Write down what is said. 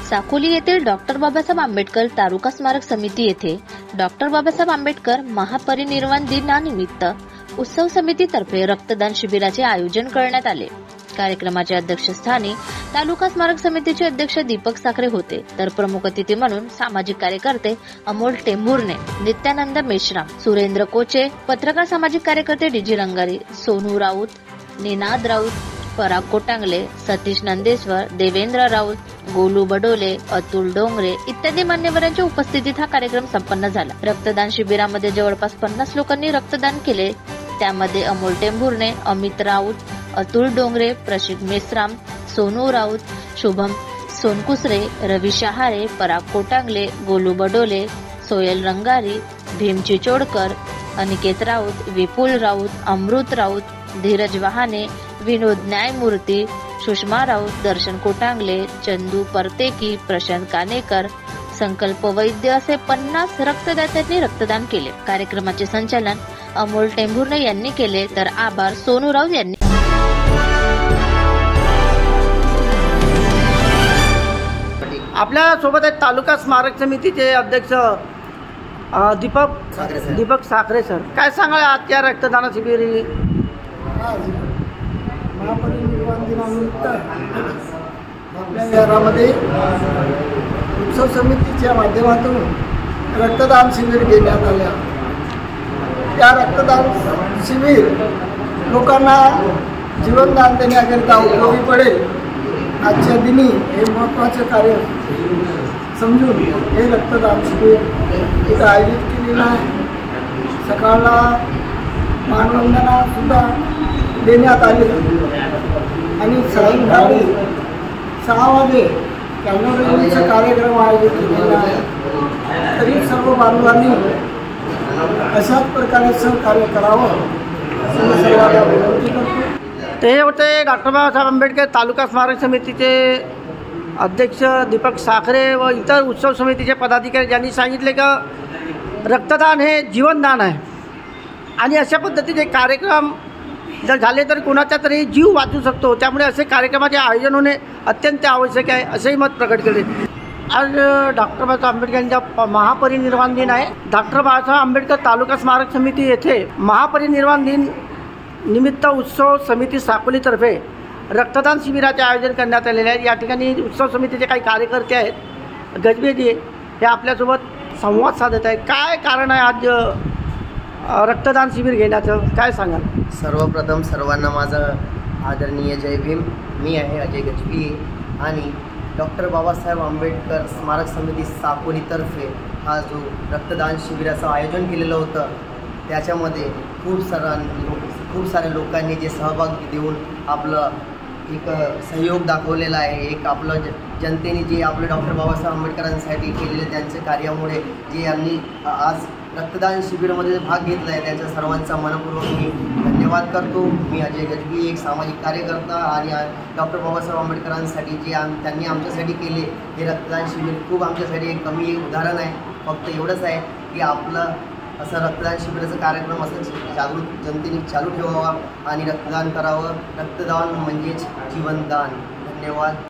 साकोली येथील डॉक्टर बाबासाहेब आंबेडकर तालुका स्मारक समिती येथे डॉक्टर बाबासाहेब आंबेडकर महापरिनिर्वाण दिनानिमित्त उत्सव समितीतर्फे रक्तदान शिबिराचे आयोजन करण्यात आले। कार्यक्रमाच्या अध्यक्षस्थानी तालुका स्मारक समितीचे अध्यक्ष दीपक साखरे होते, तर प्रमुख अतिथी म्हणून सामाजिक कार्यकर्ते अमोल टेंभुर्णे, नित्यानंद मेश्राम, सुरेंद्र कोचे, पत्रकार सामाजिक कार्यकर्ते डीजी रंगारी, सोनू राऊत, निनाद राऊत, पराग कोटांगले, सतीश नंदेश्वर, देवेंद्र राऊत, गोलू बडोले, अतुल डोंगरे इत्यादी मान्यवरांच्या उपस्थितीत हा कार्यक्रम संपन्न झाला। रक्तदान शिबिरामध्ये जवळपास 50 लोकांनी रक्तदान केले। त्यामध्ये अमोल टेंभुर्णे, अमित राऊत, अतुल डोंगरे, प्रशिक मेश्राम, सोनू राऊत, शुभम सोनकुसरे, रवी शहारे, पराग कोटांगले, गोलू बडोले, सोयल रंगारी, भीम चिचोडकर, अनिकेत राऊत, विपुल राऊत, अमृत राऊत, धीरज वहाने, विनोद न्यायमूर्ती, सुषमा राऊत, दर्शन कोटांगले, चंदू परतेकी, प्रशांत कानेकर, संकल्प वैद्य असे 50 रक्तदात्यांनी रक्तदान केले। कार्यक्रमाचे संचालन अमोल टेंभुर्णे यांनी केले, तर आभार सोनू राऊत यांनी। आपल्या सोबत आहेत तालुका स्मारक समितीचे अध्यक्ष दीपक साखरे सर। काय सांगाल आजच्या रक्तदान शिबिर? महापरिनिर्वाण दिनानिमित्त आपल्या शहरामध्ये उत्सव समितीच्या माध्यमातून रक्तदान शिबिर घेण्यात आले। या रक्तदान शिबिर लोकांना जीवनदान देण्याकरिता उपयोगी पडेल आजच्या दिनी हे महत्त्वाचे कार्य समजून हे रक्तदान शिबिर इथं आयोजित केलेलं आहे। सकाळला मानवंदना सुद्धा देण्यात आले आणि सायंकाळी 6 वाजे कॅनोरेचा कार्यक्रम आयोजित केलेला आहे। तरी सर्व बांधवांनी अशाच प्रकारे सहकार्य करावं असं सर्वांना विनंती करतो। ते होते डॉक्टर बाबासाहेब आंबेडकर तालुका स्मारक समितीचे अध्यक्ष दीपक साखरे व इतर उत्सव समितीचे पदाधिकारी ज्यांनी सांगितले की रक्तदान हे जीवनदान आहे आणि अशा पद्धतीचे कार्यक्रम जर झाले तर कोणाचा तरी जीव वाचू शकतो। त्यामुळे असे कार्यक्रमाचे आयोजन होणे अत्यंत आवश्यक आहे असेही मत प्रकट केले। आज डॉक्टर बाबासाहेब आंबेडकर यांचा महापरिनिर्वाण दिन आहे। डॉक्टर बाबासाहेब आंबेडकर तालुका स्मारक समिती येथे महापरिनिर्वाण दिन निमित्त उत्सव समिती साकोलीतर्फे रक्तदान शिबिराचे आयोजन करण्यात आलेले आहे। या ठिकाणी उत्सव समितीचे काही कार्यकर्ते आहेत गजबेजी हे आपल्यासोबत संवाद साधत आहे। काय कारण आहे आज रक्तदान शिबिर घेण्याचं, काय सांगाल? सर्वप्रथम सर्वांना माझं आदरणीय जय भीम। मी आहे अजय गजबी आणि डॉक्टर बाबासाहेब आंबेडकर स्मारक समिती साकोलीतर्फे हा जो रक्तदान शिबिराचं आयोजन केलेलं होतं त्याच्यामध्ये खूप साऱ्या लोकांनी जे सहभाग देऊन आपलं एक सहयोग दाखवलेला आहे। एक आपलं जनतेने जे आपलं डॉक्टर बाबासाहेब आंबेडकरांसाठी केलेले त्यांच्या कार्यामुळे जे यांनी आज रक्तदान शिबिरामध्ये भाग घेतला आहे त्यांच्या सर्वांचा मनपूर्वक मी धन्यवाद करतो। मी अजय गजबी एक सामाजिक कार्यकर्ता आणि डॉक्टर बाबासाहेब आंबेडकरांसाठी जे त्यांनी आमच्यासाठी केले हे रक्तदान शिबिर खूप आमच्यासाठी एक कमी उदाहरण आहे। फक्त एवढंच आहे की आपलं असं रक्तदान शिबिराचं कार्यक्रम असं जागृत जनतेने चालू ठेवावा आणि रक्तदान करावं। रक्तदान म्हणजेच जीवनदान। धन्यवाद।